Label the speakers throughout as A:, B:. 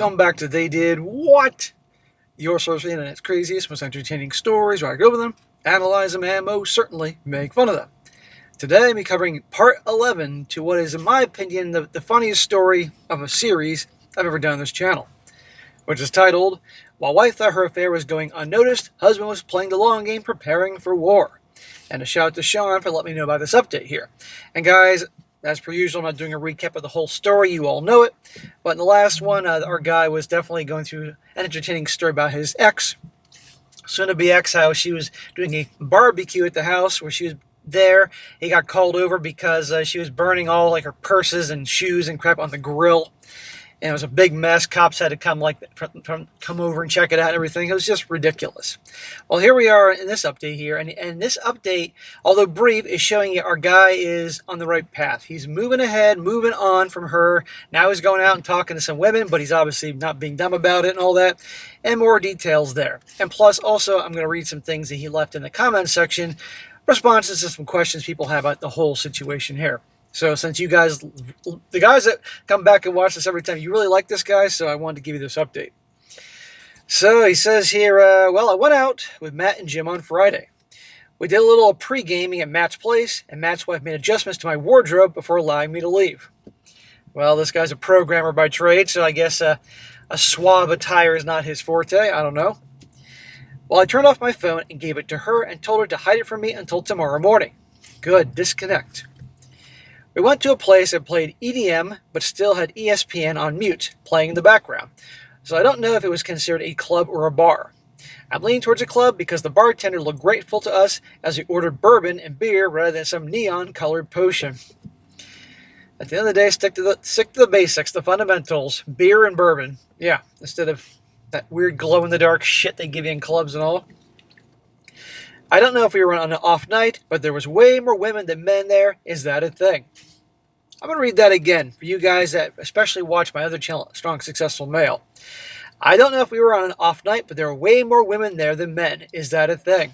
A: Welcome back to They Did What? Your source for the internet's craziest, most entertaining stories, where I go over them, analyze them, and most certainly make fun of them. Today I'm covering part 11 to what is, in my opinion, the funniest story of a series I've ever done on this channel, which is titled, While Wife Thought Her Affair Was Going Unnoticed, Husband Was Playing the Long Game Preparing for War. And a shout out to Sean for letting me know about this update here. And guys, as per usual, I'm not doing a recap of the whole story. You all know it. But in the last one, our guy was definitely going through an entertaining story about his ex, soon-to-be ex, how she was doing a barbecue at the house where she was there. He got called over because she was burning all like her purses and shoes and crap on the grill. And it was a big mess. Cops had to come come over and check it out and everything. It was just ridiculous. Well, here we are in this update here. And this update, although brief, is showing you our guy is on the right path. He's moving ahead, moving on from her. Now he's going out and talking to some women, but he's obviously not being dumb about it and all that. And more details there. And plus, also, I'm going to read some things that he left in the comment section, responses to some questions people have about the whole situation here. So since you guys, the guys that come back and watch this every time, you really like this guy, so I wanted to give you this update. So he says here, well, I went out with Matt and Jim on Friday. We did a little pre-gaming at Matt's place, and Matt's wife made adjustments to my wardrobe before allowing me to leave. Well, this guy's a programmer by trade, so I guess a suave attire is not his forte. I don't know. Well, I turned off my phone and gave it to her and told her to hide it from me until tomorrow morning. Good, disconnect. We went to a place that played EDM, but still had ESPN on mute, playing in the background. So I don't know if it was considered a club or a bar. I'm leaning towards a club because the bartender looked grateful to us as we ordered bourbon and beer rather than some neon-colored potion. At the end of the day, stick to the basics, the fundamentals, beer and bourbon. Yeah, instead of that weird glow-in-the-dark shit they give you in clubs and all. I don't know if we were on an off night, but there was way more women than men there. Is that a thing? I'm going to read that again for you guys that especially watch my other channel, Strong Successful Male. I don't know if we were on an off night, but there were way more women there than men. Is that a thing?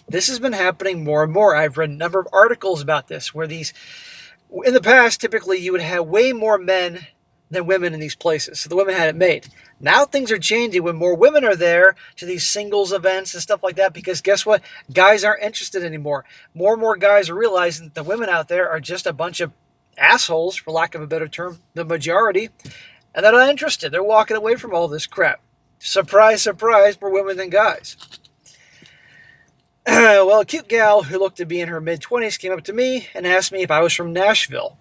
A: This has been happening more and more. I've read a number of articles about this where in the past, typically you would have way more men than women in these places. So the women had it made. Now things are changing when more women are there to these singles events and stuff like that, because guess what? Guys aren't interested anymore. More and more guys are realizing that the women out there are just a bunch of assholes, for lack of a better term, the majority, and they're not interested. They're walking away from all this crap. Surprise, surprise, more women than guys. Well, a cute gal who looked to be in her mid-20s came up to me and asked me if I was from Nashville.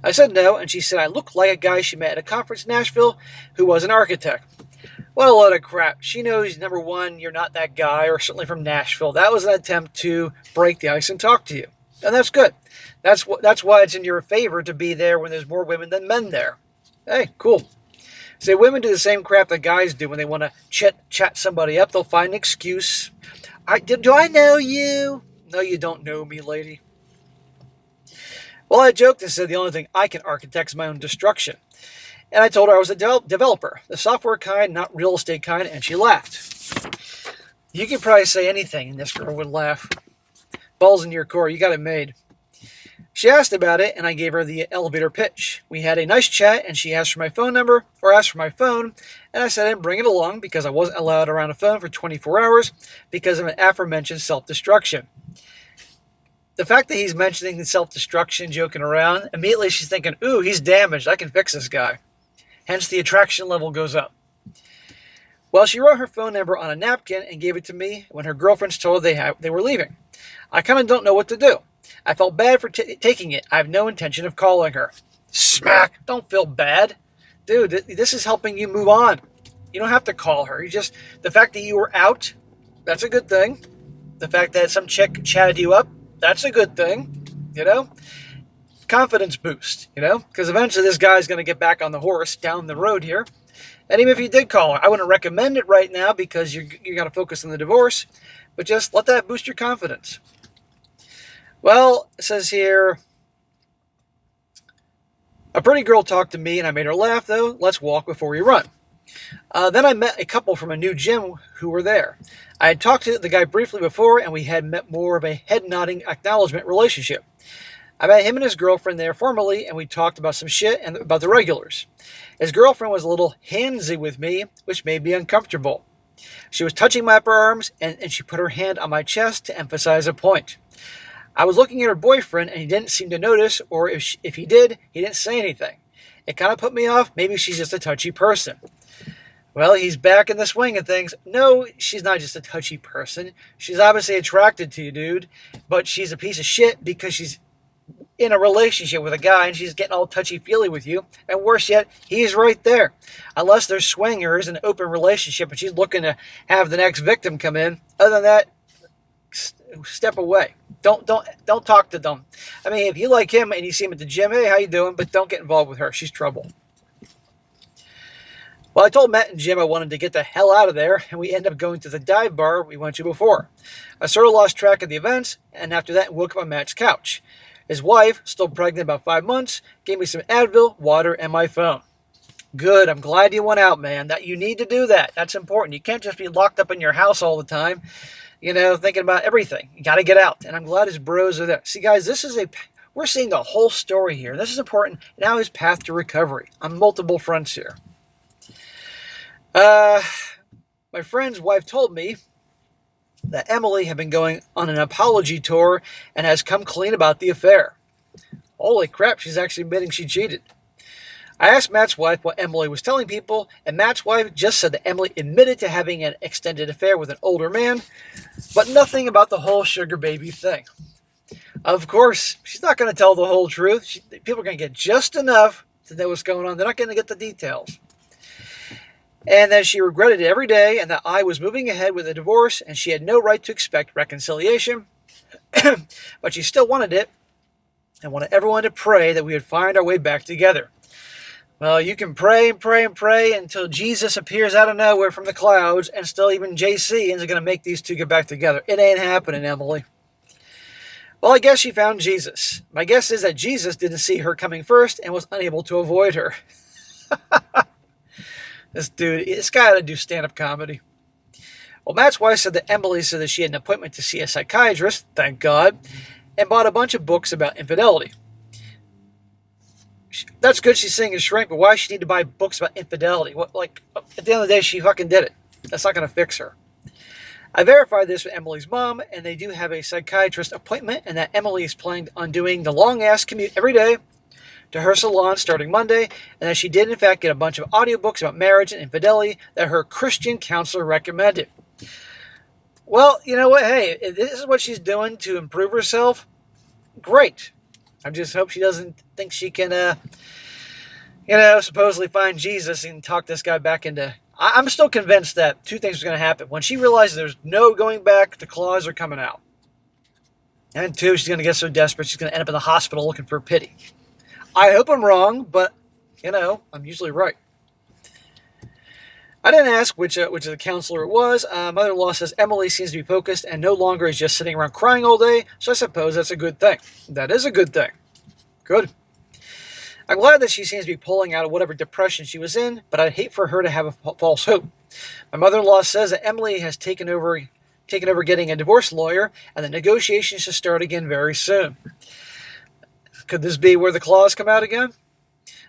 A: I said no, and she said I looked like a guy she met at a conference in Nashville who was an architect. What a load of crap. She knows, number one, you're not that guy, or certainly from Nashville. That was an attempt to break the ice and talk to you. And that's good. That's why it's in your favor to be there when there's more women than men there. Hey, cool. See, women do the same crap that guys do when they want to chat somebody up. They'll find an excuse. Do I know you? No, you don't know me, lady. Well, I joked and said the only thing I can architect is my own destruction. And I told her I was a developer, the software kind, not real estate kind, and she laughed. You could probably say anything, and this girl would laugh. Balls in your core, you got it made. She asked about it, and I gave her the elevator pitch. We had a nice chat, and she asked for my phone number, or asked for my phone, and I said I'd bring it along because I wasn't allowed around a phone for 24 hours because of an aforementioned self-destruction. The fact that he's mentioning the self-destruction, joking around, immediately she's thinking, ooh, he's damaged. I can fix this guy. Hence, the attraction level goes up. Well, she wrote her phone number on a napkin and gave it to me when her girlfriends told her they were leaving. I kind of don't know what to do. I felt bad for taking it. I have no intention of calling her. Smack! Don't feel bad. Dude, this is helping you move on. You don't have to call her. The fact that you were out, that's a good thing. The fact that some chick chatted you up, that's a good thing, confidence boost, because eventually this guy's going to get back on the horse down the road here. And even if you did call her, I wouldn't recommend it right now because you got to focus on the divorce, but just let that boost your confidence. Well, it says here, a pretty girl talked to me and I made her laugh, though. Let's walk before we run. Then I met a couple from a new gym who were there. I had talked to the guy briefly before, and we had met more of a head-nodding acknowledgement relationship. I met him and his girlfriend there formally, and we talked about some shit and about the regulars. His girlfriend was a little handsy with me, which made me uncomfortable. She was touching my upper arms, and she put her hand on my chest to emphasize a point. I was looking at her boyfriend, and he didn't seem to notice, or if he did, he didn't say anything. It kind of put me off. Maybe she's just a touchy person. Well, he's back in the swing of things. No, she's not just a touchy person. She's obviously attracted to you, dude. But she's a piece of shit because she's in a relationship with a guy and she's getting all touchy-feely with you. And worse yet, he's right there. Unless they're swingers in an open relationship and she's looking to have the next victim come in. Other than that, step away. Don't talk to them. I mean, if you like him and you see him at the gym, hey, how you doing? But don't get involved with her. She's trouble. Well, I told Matt and Jim I wanted to get the hell out of there, and we ended up going to the dive bar we went to before. I sort of lost track of the events, and after that, woke up on Matt's couch. His wife, still pregnant about 5 months, gave me some Advil, water, and my phone. Good, I'm glad you went out, man. That you need to do that. That's important. You can't just be locked up in your house all the time, thinking about everything. You got to get out, and I'm glad his bros are there. See, guys, we're seeing the whole story here. This is important. Now his path to recovery on multiple fronts here. My friend's wife told me that Emily had been going on an apology tour and has come clean about the affair. Holy crap, she's actually admitting she cheated. I asked Matt's wife what Emily was telling people, and Matt's wife just said that Emily admitted to having an extended affair with an older man, but nothing about the whole sugar baby thing. Of course, she's not going to tell the whole truth. People are going to get just enough to know what's going on. They're not going to get the details. And that she regretted it every day, and that I was moving ahead with a divorce, and she had no right to expect reconciliation. But she still wanted it, and wanted everyone to pray that we would find our way back together. Well, you can pray and pray and pray until Jesus appears out of nowhere from the clouds, and still even JC isn't going to make these two get back together. It ain't happening, Emily. Well, I guess she found Jesus. My guess is that Jesus didn't see her coming first and was unable to avoid her. This guy ought to do stand-up comedy. Well, Matt's wife said that Emily said that she had an appointment to see a psychiatrist, thank God, and bought a bunch of books about infidelity. That's good she's seeing his shrink, but why does she need to buy books about infidelity? At the end of the day, she fucking did it. That's not going to fix her. I verified this with Emily's mom, and they do have a psychiatrist appointment, and that Emily is planning on doing the long-ass commute every day to her salon starting Monday, and that she did in fact get a bunch of audiobooks about marriage and infidelity that her Christian counselor recommended. Well, you know what? Hey, if this is what she's doing to improve herself, great. I just hope she doesn't think she can, supposedly find Jesus and talk this guy back into... I'm still convinced that two things are going to happen. When she realizes there's no going back, the claws are coming out. And two, she's going to get so desperate, she's going to end up in the hospital looking for pity. I hope I'm wrong, but, I'm usually right. I didn't ask which of the counselor it was. Mother-in-law says Emily seems to be focused and no longer is just sitting around crying all day, so I suppose that's a good thing. That is a good thing. Good. I'm glad that she seems to be pulling out of whatever depression she was in, but I'd hate for her to have a false hope. My mother-in-law says that Emily has taken over getting a divorce lawyer, and the negotiations should start again very soon. Could this be where the claws come out again?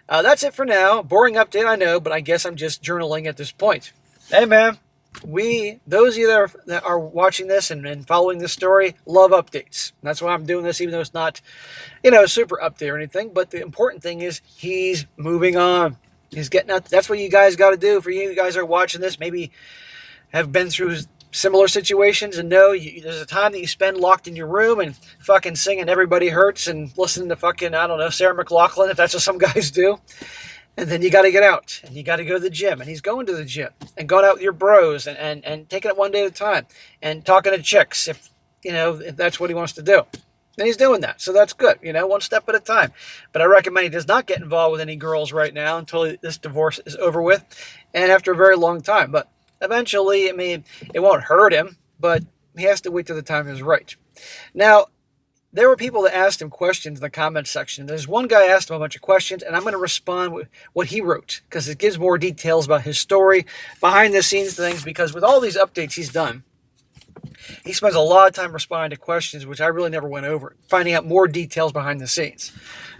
A: That's it for now. Boring update, I know, but I guess I'm just journaling at this point. Hey, man, those of you that are watching this and following this story, love updates. That's why I'm doing this, even though it's not, a super update or anything. But the important thing is he's moving on. He's getting out. That's what you guys got to do. For you guys are watching this, maybe have been through similar situations and know there's a time that you spend locked in your room and fucking singing Everybody Hurts and listening to fucking, Sarah McLachlan, if that's what some guys do. And then you got to get out and you got to go to the gym. And he's going to the gym and going out with your bros and taking it one day at a time and talking to chicks if that's what he wants to do. And he's doing that. So that's good, one step at a time. But I recommend he does not get involved with any girls right now until this divorce is over with and after a very long time. But eventually, it won't hurt him, but he has to wait till the time is right. Now, there were people that asked him questions in the comment section. There's one guy asked him a bunch of questions, and I'm going to respond with what he wrote, because it gives more details about his story, behind-the-scenes things, because with all these updates he's done, He spends a lot of time responding to questions which I really never went over, finding out more details behind the scenes.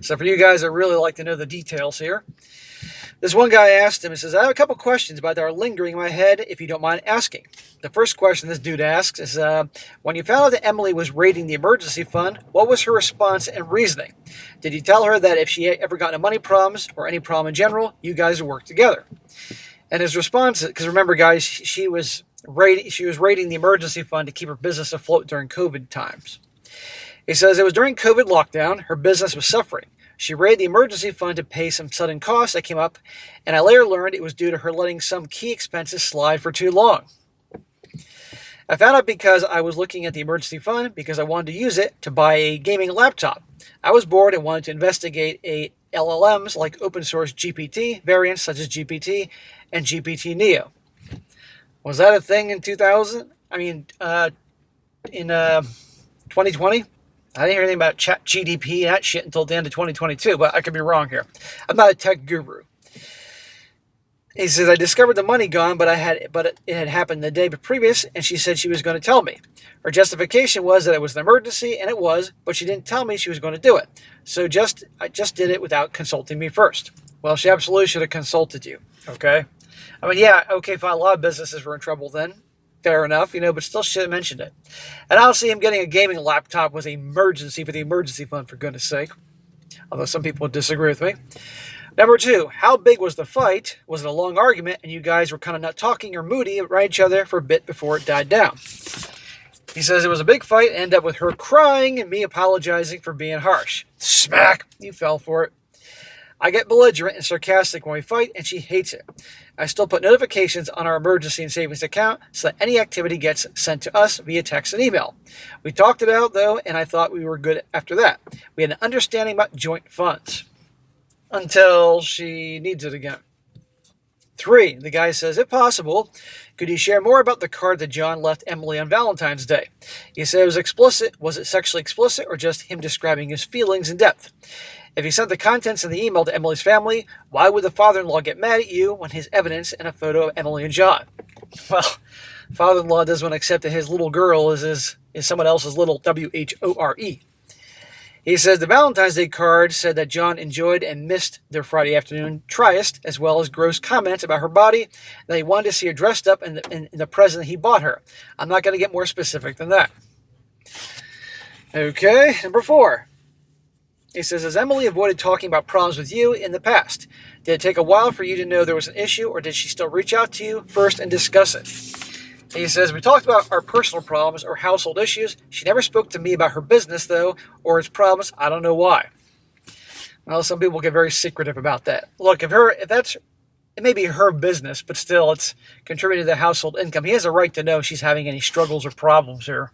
A: So for you guys that really like to know the details here, this one guy asked him, he says, I have a couple questions about that are lingering in my head, if you don't mind asking. The first question this dude asks is, when you found out that Emily was raiding the emergency fund, what was her response and reasoning? Did you tell her that if she ever got into money problems, or any problem in general, you guys would work together? And his response, because remember guys, she was raiding the emergency fund to keep her business afloat during COVID times. He says, it was during COVID lockdown, her business was suffering. She raided the emergency fund to pay some sudden costs that came up, and I later learned it was due to her letting some key expenses slide for too long. I found out because I was looking at the emergency fund because I wanted to use it to buy a gaming laptop. I was bored and wanted to investigate LLMs like open source GPT variants such as GPT and GPT Neo. Was that a thing in 2000? In 2020? I didn't hear anything about chat GDP and that shit until the end of 2022, but I could be wrong here. I'm not a tech guru. He says, I discovered the money gone, but it had happened the day previous, and she said she was going to tell me. Her justification was that it was an emergency, and it was, but she didn't tell me she was going to do it. So I just did it without consulting me first. Well, she absolutely should have consulted you, okay? Fine, a lot of businesses were in trouble then. Fair enough, but still should have mentioned it. And honestly, him getting a gaming laptop was an emergency for the emergency fund, for goodness sake. Although some people would disagree with me. Number 2, how big was the fight? Was it a long argument and you guys were kind of not talking or moody around each other for a bit before it died down? He says it was a big fight and ended up with her crying and me apologizing for being harsh. Smack! You fell for it. I get belligerent and sarcastic when we fight, and she hates it. I still put notifications on our emergency and savings account so that any activity gets sent to us via text and email. We talked it out, though, and I thought we were good after that. We had an understanding about joint funds. Until she needs it again. 3, the guy says, if possible, could you share more about the card that John left Emily on Valentine's Day? He said it was explicit. Was it sexually explicit or just him describing his feelings in depth? If he sent the contents of the email to Emily's family, why would the father-in-law get mad at you when his evidence and a photo of Emily and John? Well, father-in-law doesn't accept that his little girl is someone else's little WHORE. He says the Valentine's Day card said that John enjoyed and missed their Friday afternoon tryst, as well as gross comments about her body, that he wanted to see her dressed up in the present he bought her. I'm not going to get more specific than that. Okay, number 4. He says, has Emily avoided talking about problems with you in the past? Did it take a while for you to know there was an issue, or did she still reach out to you first and discuss it? He says, we talked about our personal problems or household issues. She never spoke to me about her business, though, or its problems. I don't know why. Well, some people get very secretive about that. Look, it may be her business, but still it's contributing to the household income. He has a right to know if she's having any struggles or problems here.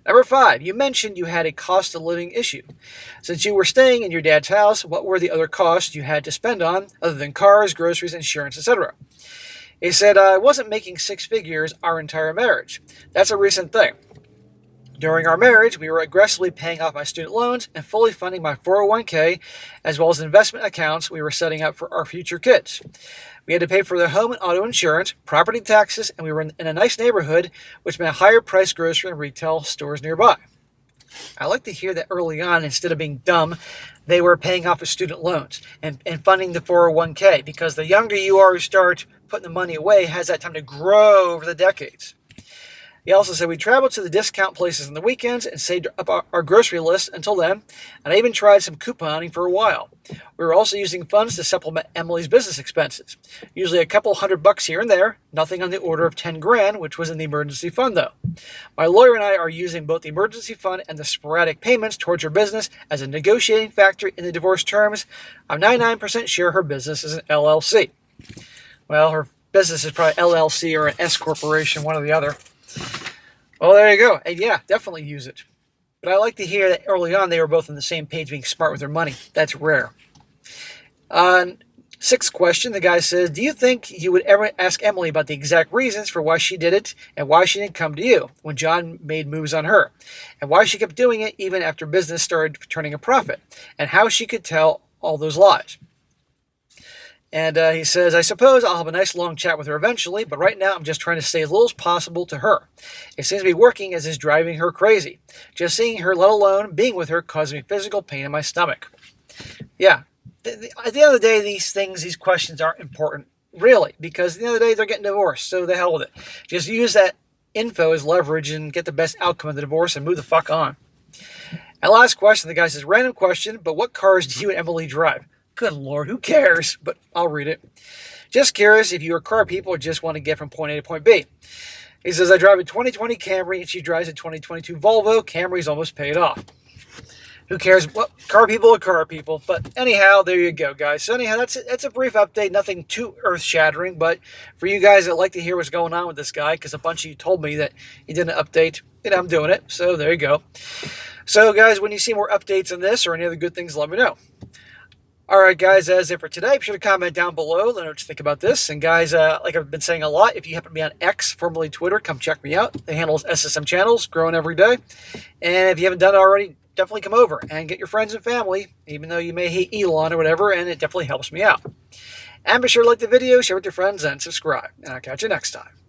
A: Number 5, you mentioned you had a cost of living issue. Since you were staying in your dad's house, what were the other costs you had to spend on, other than cars, groceries, insurance, etc.? He said, I wasn't making 6 figures our entire marriage. That's a recent thing. During our marriage, we were aggressively paying off my student loans and fully funding my 401k, as well as investment accounts we were setting up for our future kids. We had to pay for their home and auto insurance, property taxes, and we were in a nice neighborhood, which meant higher priced grocery and retail stores nearby. I like to hear that early on, instead of being dumb, they were paying off their student loans and funding the 401k, because the younger you are who start putting the money away has that time to grow over the decades. He also said we traveled to the discount places on the weekends and saved up our grocery list until then, and I even tried some couponing for a while. We were also using funds to supplement Emily's business expenses. Usually a couple $100 here and there, nothing on the order of $10,000, which was in the emergency fund though. My lawyer and I are using both the emergency fund and the sporadic payments towards her business as a negotiating factor in the divorce terms. I'm 99% sure her business is an LLC. Well, her business is probably LLC or an S corporation, one or the other. Well, there you go. And yeah, definitely use it. But I like to hear that early on they were both on the same page, being smart with their money. That's rare. 6th question, the guy says, do you think you would ever ask Emily about the exact reasons for why she did it and why she didn't come to you when John made moves on her, and why she kept doing it even after business started turning a profit, and how she could tell all those lies? And he says, I suppose I'll have a nice long chat with her eventually, but right now I'm just trying to stay as little as possible to her. It seems to be working as it's driving her crazy. Just seeing her, let alone being with her, causes me physical pain in my stomach. Yeah. At the end of the day, these questions aren't important, really, because at the end of the day, they're getting divorced, so the hell with it. Just use that info as leverage and get the best outcome of the divorce and move the fuck on. And last question, the guy says, random question, but what cars do you and Emily drive? Good Lord, who cares? But I'll read it. Just curious if you're car people or just want to get from point A to point B. He says, I drive a 2020 Camry and she drives a 2022 Volvo. Camry's almost paid off. Who cares? Well, car people are car people. But anyhow, there you go, guys. So anyhow, that's a brief update. Nothing too earth-shattering. But for you guys that like to hear what's going on with this guy, because a bunch of you told me that he didn't update, I'm doing it. So there you go. So, guys, when you see more updates on this or any other good things, let me know. All right, guys, that's it for today. Be sure to comment down below. Let me know what you think about this. And, guys, like I've been saying a lot, if you happen to be on X, formerly Twitter, come check me out. The handle is SSM Channels, growing every day. And if you haven't done it already, definitely come over and get your friends and family, even though you may hate Elon or whatever, and it definitely helps me out. And be sure to like the video, share with your friends, and subscribe. And I'll catch you next time.